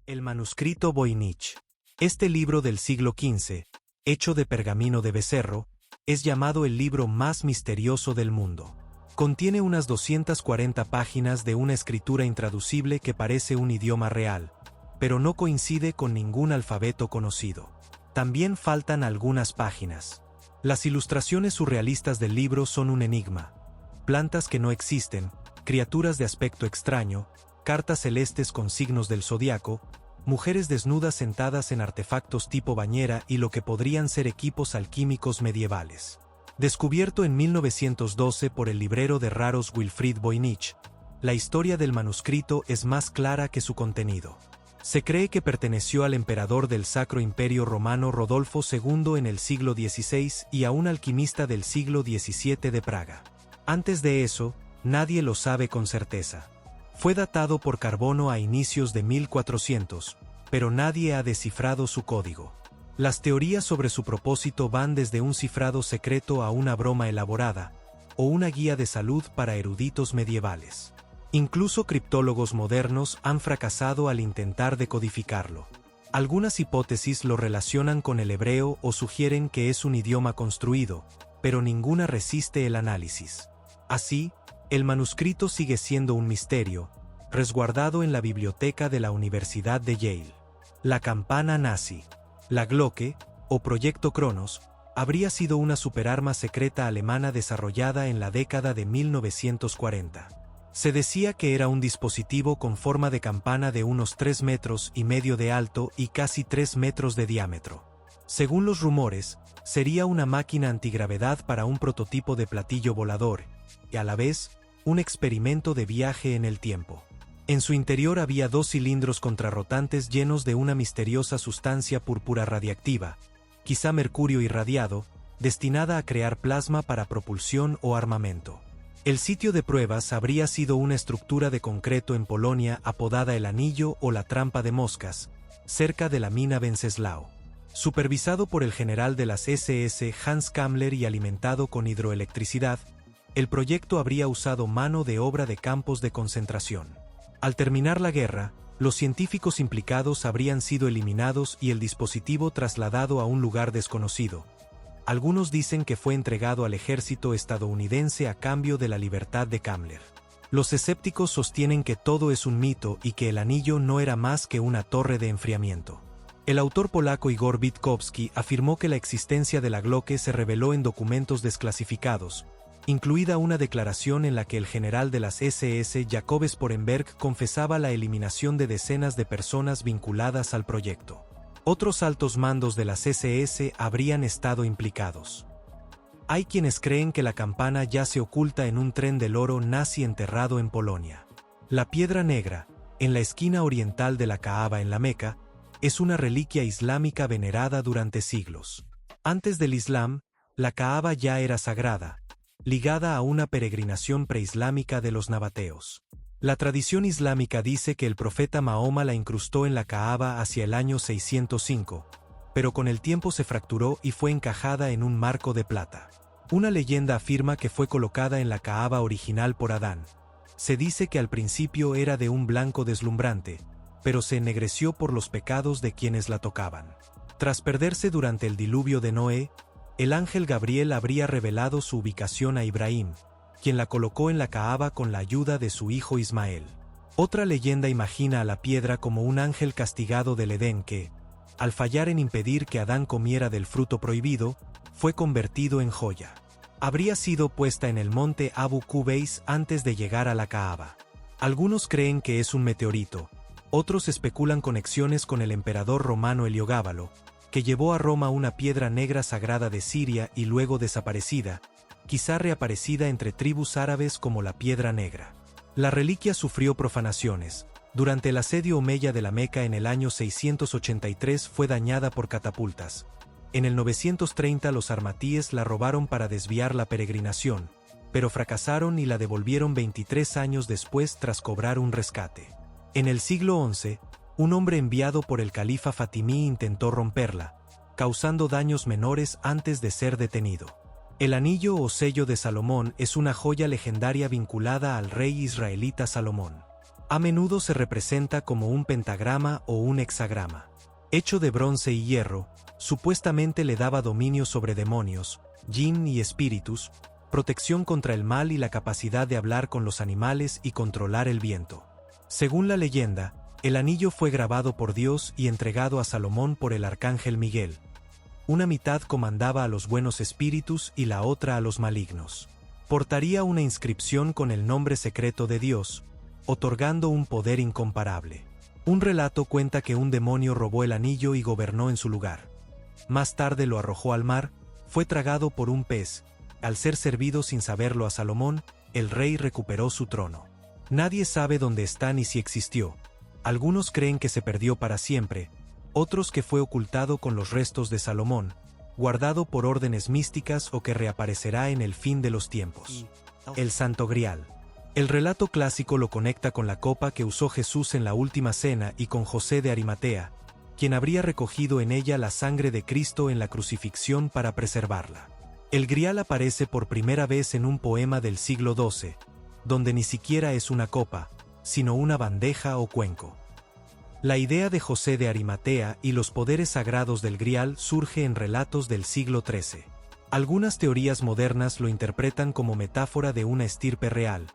El manuscrito Voynich. Este libro del siglo XV, hecho de pergamino de becerro, es llamado el libro más misterioso del mundo. Contiene unas 240 páginas de una escritura intraducible que parece un idioma real, pero no coincide con ningún alfabeto conocido. También faltan algunas páginas. Las ilustraciones surrealistas del libro son un enigma. Plantas que no existen, criaturas de aspecto extraño, cartas celestes con signos del zodiaco, mujeres desnudas sentadas en artefactos tipo bañera y lo que podrían ser equipos alquímicos medievales. Descubierto en 1912 por el librero de raros Wilfrid Voynich, la historia del manuscrito es más clara que su contenido. Se cree que perteneció al emperador del Sacro Imperio Romano Rodolfo II en el siglo XVI y a un alquimista del siglo XVII de Praga. Antes de eso, nadie lo sabe con certeza. Fue datado por carbono a inicios de 1400, pero nadie ha descifrado su código. Las teorías sobre su propósito van desde un cifrado secreto a una broma elaborada, o una guía de salud para eruditos medievales. Incluso criptólogos modernos han fracasado al intentar decodificarlo. Algunas hipótesis lo relacionan con el hebreo o sugieren que es un idioma construido, pero ninguna resiste el análisis. Así, el manuscrito sigue siendo un misterio, resguardado en la biblioteca de la Universidad de Yale. La campana nazi. La Glocke, o Proyecto Cronos, habría sido una superarma secreta alemana desarrollada en la década de 1940. Se decía que era un dispositivo con forma de campana de unos 3,5 metros de alto y casi 3 metros de diámetro. Según los rumores, sería una máquina antigravedad para un prototipo de platillo volador, y a la vez, un experimento de viaje en el tiempo. En su interior había 2 cilindros contrarrotantes llenos de una misteriosa sustancia púrpura radiactiva, quizá mercurio irradiado, destinada a crear plasma para propulsión o armamento. El sitio de pruebas habría sido una estructura de concreto en Polonia apodada el Anillo o la Trampa de Moscas, cerca de la mina Wenceslao. Supervisado por el general de las SS Hans Kammler y alimentado con hidroelectricidad, el proyecto habría usado mano de obra de campos de concentración. Al terminar la guerra, los científicos implicados habrían sido eliminados y el dispositivo trasladado a un lugar desconocido. Algunos dicen que fue entregado al ejército estadounidense a cambio de la libertad de Kammler. Los escépticos sostienen que todo es un mito y que el anillo no era más que una torre de enfriamiento. El autor polaco Igor Witkowski afirmó que la existencia de la Glocke se reveló en documentos desclasificados, incluida una declaración en la que el general de las SS Jacob Sporenberg confesaba la eliminación de decenas de personas vinculadas al proyecto. Otros altos mandos de las SS habrían estado implicados. Hay quienes creen que la campana yace oculta en un tren del oro nazi enterrado en Polonia. La piedra negra, en la esquina oriental de la Kaaba en la Meca, es una reliquia islámica venerada durante siglos. Antes del Islam, la Kaaba ya era sagrada, ligada a una peregrinación preislámica de los nabateos. La tradición islámica dice que el profeta Mahoma la incrustó en la Kaaba hacia el año 605, pero con el tiempo se fracturó y fue encajada en un marco de plata. Una leyenda afirma que fue colocada en la Kaaba original por Adán. Se dice que al principio era de un blanco deslumbrante, pero se ennegreció por los pecados de quienes la tocaban. Tras perderse durante el diluvio de Noé, el ángel Gabriel habría revelado su ubicación a Ibrahim, quien la colocó en la Kaaba con la ayuda de su hijo Ismael. Otra leyenda imagina a la piedra como un ángel castigado del Edén que, al fallar en impedir que Adán comiera del fruto prohibido, fue convertido en joya. Habría sido puesta en el monte Abu Qubays antes de llegar a la Kaaba. Algunos creen que es un meteorito, otros especulan conexiones con el emperador romano Heliogábalo, que llevó a Roma una piedra negra sagrada de Siria y luego desaparecida, quizá reaparecida entre tribus árabes como la Piedra Negra. La reliquia sufrió profanaciones. Durante el asedio omeya de la Meca en el año 683 fue dañada por catapultas. En el 930 los armatíes la robaron para desviar la peregrinación, pero fracasaron y la devolvieron 23 años después tras cobrar un rescate. En el siglo XI, un hombre enviado por el califa Fatimí intentó romperla, causando daños menores antes de ser detenido. El anillo o sello de Salomón es una joya legendaria vinculada al rey israelita Salomón. A menudo se representa como un pentagrama o un hexagrama. Hecho de bronce y hierro, supuestamente le daba dominio sobre demonios, jinn y espíritus, protección contra el mal y la capacidad de hablar con los animales y controlar el viento. Según la leyenda, el anillo fue grabado por Dios y entregado a Salomón por el arcángel Miguel. Una mitad comandaba a los buenos espíritus y la otra a los malignos. Portaría una inscripción con el nombre secreto de Dios, otorgando un poder incomparable. Un relato cuenta que un demonio robó el anillo y gobernó en su lugar. Más tarde lo arrojó al mar, fue tragado por un pez. Al ser servido sin saberlo a Salomón, el rey recuperó su trono. Nadie sabe dónde está ni si existió. Algunos creen que se perdió para siempre, otros que fue ocultado con los restos de Salomón, guardado por órdenes místicas o que reaparecerá en el fin de los tiempos. El Santo Grial. El relato clásico lo conecta con la copa que usó Jesús en la última cena y con José de Arimatea, quien habría recogido en ella la sangre de Cristo en la crucifixión para preservarla. El Grial aparece por primera vez en un poema del siglo XII, donde ni siquiera es una copa, sino una bandeja o cuenco. La idea de José de Arimatea y los poderes sagrados del Grial surge en relatos del siglo XIII. Algunas teorías modernas lo interpretan como metáfora de una estirpe real,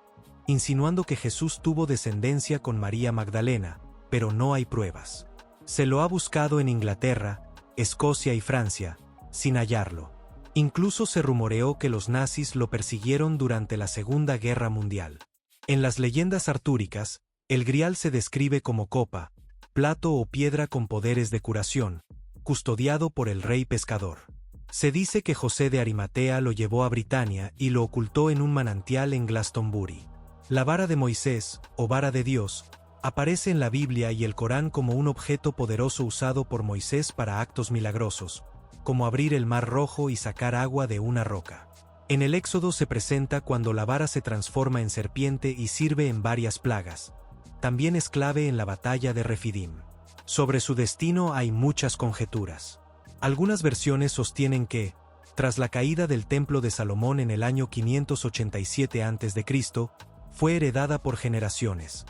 insinuando que Jesús tuvo descendencia con María Magdalena, pero no hay pruebas. Se lo ha buscado en Inglaterra, Escocia y Francia, sin hallarlo. Incluso se rumoreó que los nazis lo persiguieron durante la Segunda Guerra Mundial. En las leyendas artúricas, el Grial se describe como copa, plato o piedra con poderes de curación, custodiado por el rey pescador. Se dice que José de Arimatea lo llevó a Britania y lo ocultó en un manantial en Glastonbury. La vara de Moisés, o vara de Dios, aparece en la Biblia y el Corán como un objeto poderoso usado por Moisés para actos milagrosos, como abrir el mar Rojo y sacar agua de una roca. En el Éxodo se presenta cuando la vara se transforma en serpiente y sirve en varias plagas. También es clave en la batalla de Refidim. Sobre su destino hay muchas conjeturas. Algunas versiones sostienen que, tras la caída del Templo de Salomón en el año 587 a.C., fue heredada por generaciones.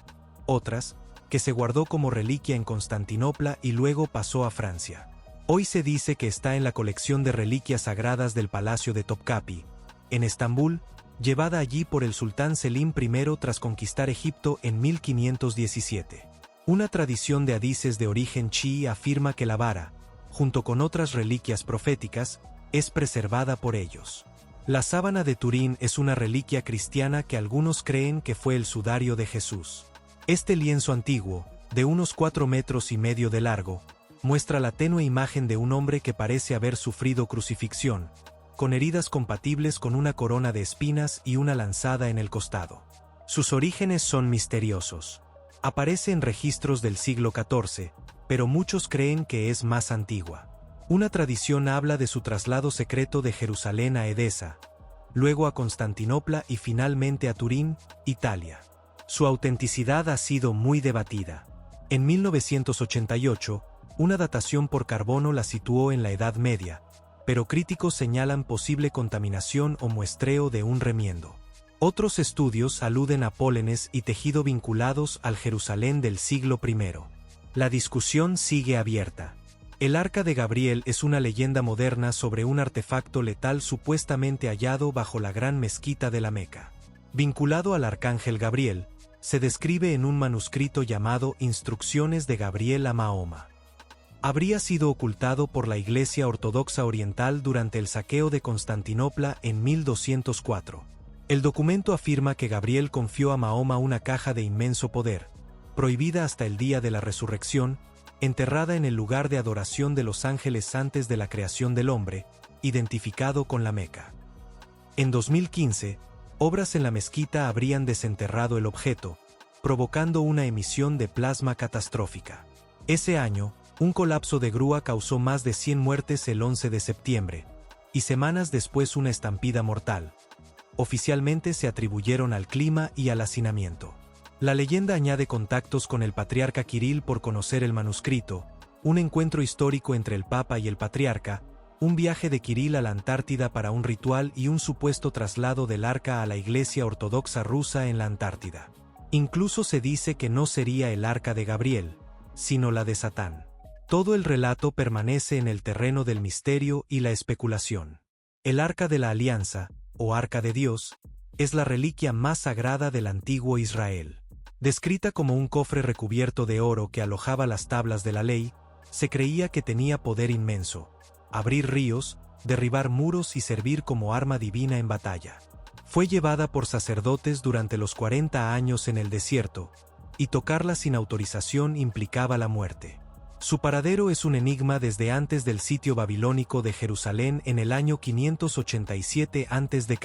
Otras, que se guardó como reliquia en Constantinopla y luego pasó a Francia. Hoy se dice que está en la colección de reliquias sagradas del Palacio de Topkapi, en Estambul, llevada allí por el sultán Selim I tras conquistar Egipto en 1517. Una tradición de hadices de origen chií afirma que la vara, junto con otras reliquias proféticas, es preservada por ellos. La sábana de Turín es una reliquia cristiana que algunos creen que fue el sudario de Jesús. Este lienzo antiguo, de unos 4,5 metros de largo, muestra la tenue imagen de un hombre que parece haber sufrido crucifixión, con heridas compatibles con una corona de espinas y una lanzada en el costado. Sus orígenes son misteriosos. Aparece en registros del siglo XIV, pero muchos creen que es más antigua. Una tradición habla de su traslado secreto de Jerusalén a Edesa, luego a Constantinopla y finalmente a Turín, Italia. Su autenticidad ha sido muy debatida. En 1988, una datación por carbono la situó en la Edad Media, pero críticos señalan posible contaminación o muestreo de un remiendo. Otros estudios aluden a pólenes y tejido vinculados al Jerusalén del siglo I. La discusión sigue abierta. El Arca de Gabriel es una leyenda moderna sobre un artefacto letal supuestamente hallado bajo la gran mezquita de la Meca. Vinculado al arcángel Gabriel, se describe en un manuscrito llamado Instrucciones de Gabriel a Mahoma. Habría sido ocultado por la Iglesia Ortodoxa Oriental durante el saqueo de Constantinopla en 1204. El documento afirma que Gabriel confió a Mahoma una caja de inmenso poder, prohibida hasta el día de la resurrección, enterrada en el lugar de adoración de los ángeles antes de la creación del hombre, identificado con la Meca. En 2015, obras en la mezquita habrían desenterrado el objeto, provocando una emisión de plasma catastrófica. Ese año, un colapso de grúa causó más de 100 muertes el 11 de septiembre, y semanas después una estampida mortal. Oficialmente se atribuyeron al clima y al hacinamiento. La leyenda añade contactos con el patriarca Kirill por conocer el manuscrito, un encuentro histórico entre el Papa y el patriarca, un viaje de Kirill a la Antártida para un ritual y un supuesto traslado del arca a la Iglesia Ortodoxa rusa en la Antártida. Incluso se dice que no sería el arca de Gabriel, sino la de Satán. Todo el relato permanece en el terreno del misterio y la especulación. El arca de la alianza, o arca de Dios, es la reliquia más sagrada del antiguo Israel. Descrita como un cofre recubierto de oro que alojaba las tablas de la ley, se creía que tenía poder inmenso: abrir ríos, derribar muros y servir como arma divina en batalla. Fue llevada por sacerdotes durante los 40 años en el desierto, y tocarla sin autorización implicaba la muerte. Su paradero es un enigma desde antes del sitio babilónico de Jerusalén en el año 587 a.C.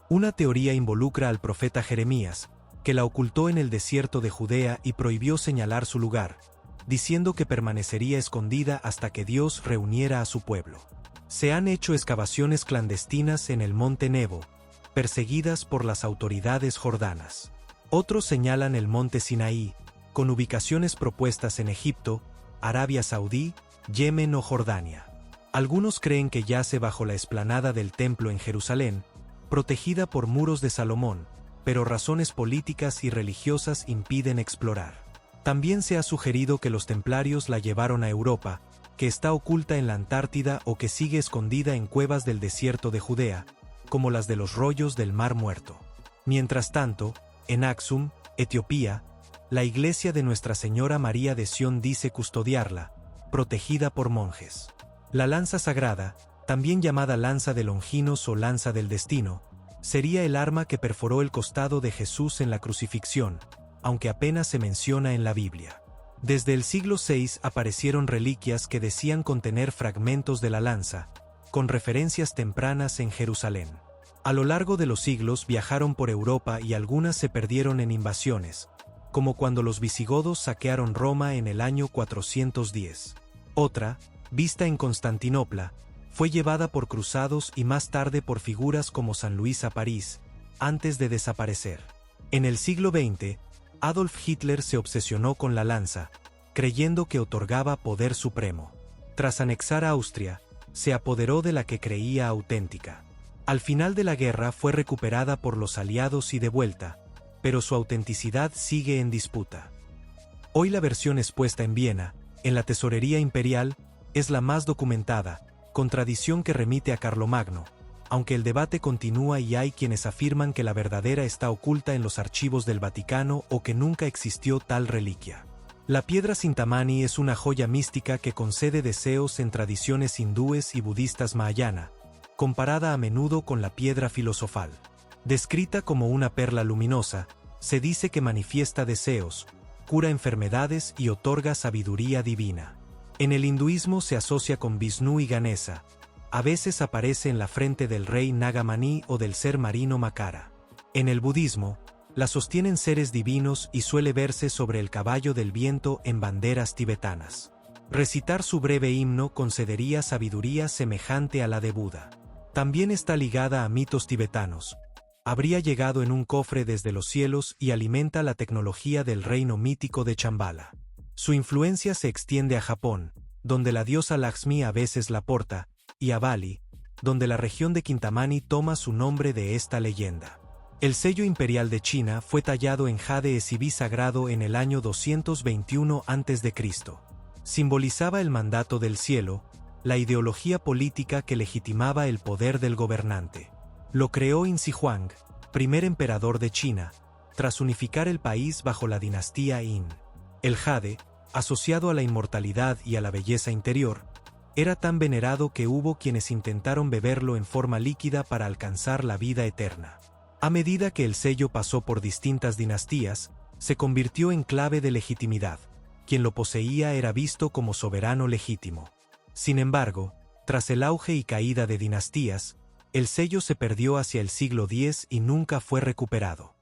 Una teoría involucra al profeta Jeremías, que la ocultó en el desierto de Judea y prohibió señalar su lugar, diciendo que permanecería escondida hasta que Dios reuniera a su pueblo. Se han hecho excavaciones clandestinas en el monte Nebo, perseguidas por las autoridades jordanas. Otros señalan el monte Sinaí, con ubicaciones propuestas en Egipto, Arabia Saudí, Yemen o Jordania. Algunos creen que yace bajo la explanada del templo en Jerusalén, protegida por muros de Salomón, pero razones políticas y religiosas impiden explorar. También se ha sugerido que los templarios la llevaron a Europa, que está oculta en la Antártida o que sigue escondida en cuevas del desierto de Judea, como las de los rollos del Mar Muerto. Mientras tanto, en Aksum, Etiopía, la iglesia de Nuestra Señora María de Sión dice custodiarla, protegida por monjes. La lanza sagrada, también llamada lanza de Longinos o lanza del destino, sería el arma que perforó el costado de Jesús en la crucifixión, aunque apenas se menciona en la Biblia. Desde el siglo VI aparecieron reliquias que decían contener fragmentos de la lanza, con referencias tempranas en Jerusalén. A lo largo de los siglos viajaron por Europa y algunas se perdieron en invasiones, como cuando los visigodos saquearon Roma en el año 410. Otra, vista en Constantinopla, fue llevada por cruzados y más tarde por figuras como San Luis a París, antes de desaparecer. En el siglo XX, Adolf Hitler se obsesionó con la lanza, creyendo que otorgaba poder supremo. Tras anexar a Austria, se apoderó de la que creía auténtica. Al final de la guerra fue recuperada por los aliados y devuelta, pero su autenticidad sigue en disputa. Hoy la versión expuesta en Viena, en la Tesorería Imperial, es la más documentada, con tradición que remite a Carlomagno, aunque el debate continúa y hay quienes afirman que la verdadera está oculta en los archivos del Vaticano o que nunca existió tal reliquia. La piedra Cintamani es una joya mística que concede deseos en tradiciones hindúes y budistas mahayana, comparada a menudo con la piedra filosofal. Descrita como una perla luminosa, se dice que manifiesta deseos, cura enfermedades y otorga sabiduría divina. En el hinduismo se asocia con Vishnu y Ganesa. A veces aparece en la frente del rey Nagamani o del ser marino Makara. En el budismo, la sostienen seres divinos y suele verse sobre el caballo del viento en banderas tibetanas. Recitar su breve himno concedería sabiduría semejante a la de Buda. También está ligada a mitos tibetanos. Habría llegado en un cofre desde los cielos y alimenta la tecnología del reino mítico de Chambala. Su influencia se extiende a Japón, donde la diosa Lakshmi a veces la porta, y a Bali, donde la región de Kintamani toma su nombre de esta leyenda. El sello imperial de China fue tallado en jade esibí sagrado en el año 221 a.C. Simbolizaba el mandato del cielo, la ideología política que legitimaba el poder del gobernante. Lo creó Insi Huang, primer emperador de China, tras unificar el país bajo la dinastía Qin. El jade, asociado a la inmortalidad y a la belleza interior, era tan venerado que hubo quienes intentaron beberlo en forma líquida para alcanzar la vida eterna. A medida que el sello pasó por distintas dinastías, se convirtió en clave de legitimidad. Quien lo poseía era visto como soberano legítimo. Sin embargo, tras el auge y caída de dinastías, el sello se perdió hacia el siglo X y nunca fue recuperado.